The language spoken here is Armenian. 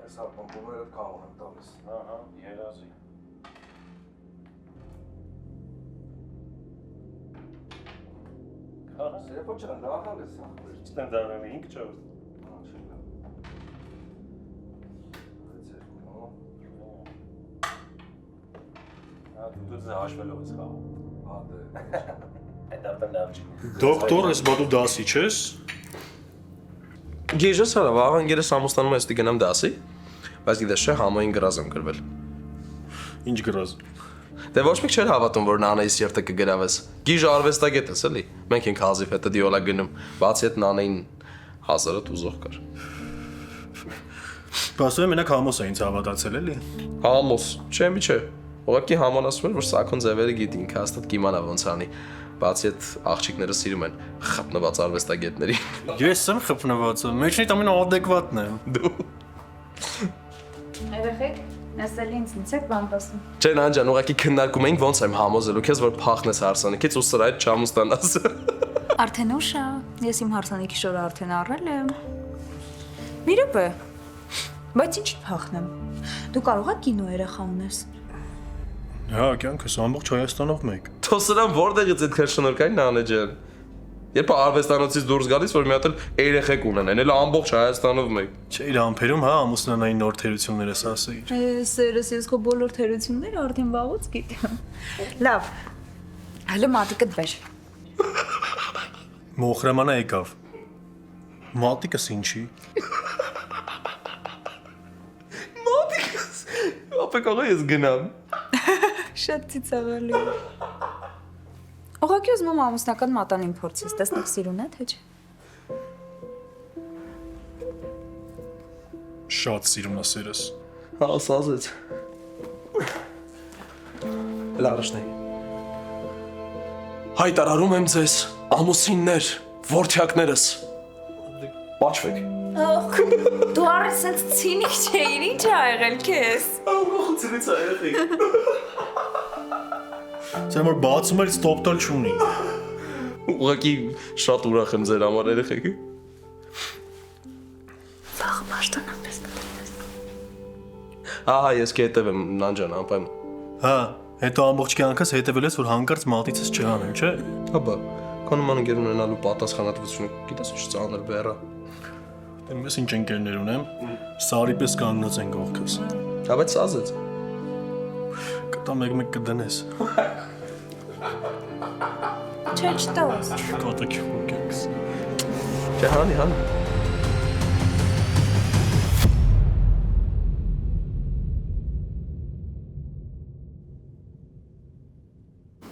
Այս ապամպումները կարող եմ տալիս։ Ահա, երազի։ Ահա, Սերեփո ջան, լավալ ես ախր։ չտեմ դառնալի 5 ճորս։ Դու դե հաշվելով ես խաղում։ Հա դե։ Այդ արդեն լավ չի։ Դոկտոր, ես բա դու դասի չես։ Գիժս հələ վաղ ընկերս ամուսնանում ես դի գնամ դասի, բայց գիտես չէ համային գրազ եմ գրվել։ Ինչ գրած։ Դե ոչ մեկ չէր հավատում, որ նանեիս երթը կգրավես։ Գիժը արվեստագետ ես էլի։ Մենք ենք հազիվ հետը դիոլա գնում, բացի այդ նանեին 1000-ը ուզող կար։ Բասում մենակ համոս է ինձ հավատացել էլի։ Համոս, չէ՞ մի չէ։ Ուղղակի համանացում էր, որ սակոն ձևերը գիտի, ինքը հաստատ կիմանա ոնց անի։ Բացի այդ աղջիկները սիրում են խփնված արվեստագետների։ Ես եմ խփնվածը, մեջնիդ ամեն adekvatն եմ։ Դու։ Երեխեք, նստել ինձ եք բան խոսում։ Չէ, նանջան, ուղղակի քննարկում էինք ոնց եմ համոզելու քեզ, որ փախնես հարսանիքից ու սրա այդ չամուստանաս։ Արդեն ուշ է, ես իմ հարսանիքի շորը արդեն առել եմ։ Մի րոպե։ Բայց ինչի փախնեմ։ Դու կարող ես կինո երեխա ունես։ Հա, կյանքս ամբողջ Հայաստանով մեկ։ Թո սրան որտեղից այդքան շնորհքային նանե ջան։ Երբ արվեստանոցից դուրս գալիս, որ մի հատ էլ երեխեք ունեն, էլ ամբողջ Հայաստանով մեկ։ Չէ, իր ամփերում հա ամուսնանային նոր թերություններս ասեիր։ Սերս ես քո բոլոր թերությունները արդեն վաղուց գիտեմ։ Լավ։ Հələ մատիկդ բեր։ Մոխրամանա եկավ։ Մատիկս ինչի։ Ապա կարող ես գնամ։ Շատ ծիծաղալի։ Ուղղակի ուզում եմ ամուսնական մատանին փորձես, տեսնեք սիրուն է թե չէ։ Շատ սիրուն է սերս։ Հա, սազեց։ Լարաշնե։ Հայտարարում եմ ձեզ, ամուսիններ, որդյակներս։ Պաչվեք։ Դու առես sense ցինիկ չէիր, ինչ ա եղել քեզ։ Ախուցից է եղեք։ Ձեր որ բացում էլ ստոպտալ չունի։ Ուղղակի շատ ուրախ եմ ձեր համար երեխեք։ Վաղ պաշտոնապես կտրես։ Ահա, ես կհետևեմ նանջան անպայման։ Հա, հետո ամբողջ կյանքս հետևել ես որ հանկարծ մատիցս չհանեմ, չէ։ Հաբա, քո նման ընկեր ունենալու պատասխանատվությունը գիտես ինչ ծանր բեռա։ Ես ինչ ընկերներ ունեմ, սարի պես կանգնած են կողքս։ Հա, բայց սազեց։ Կտա մեկ-մեկ կդնես։ Չէ, չտաս։ Կատակ կյանքս։ Չէ, հանի։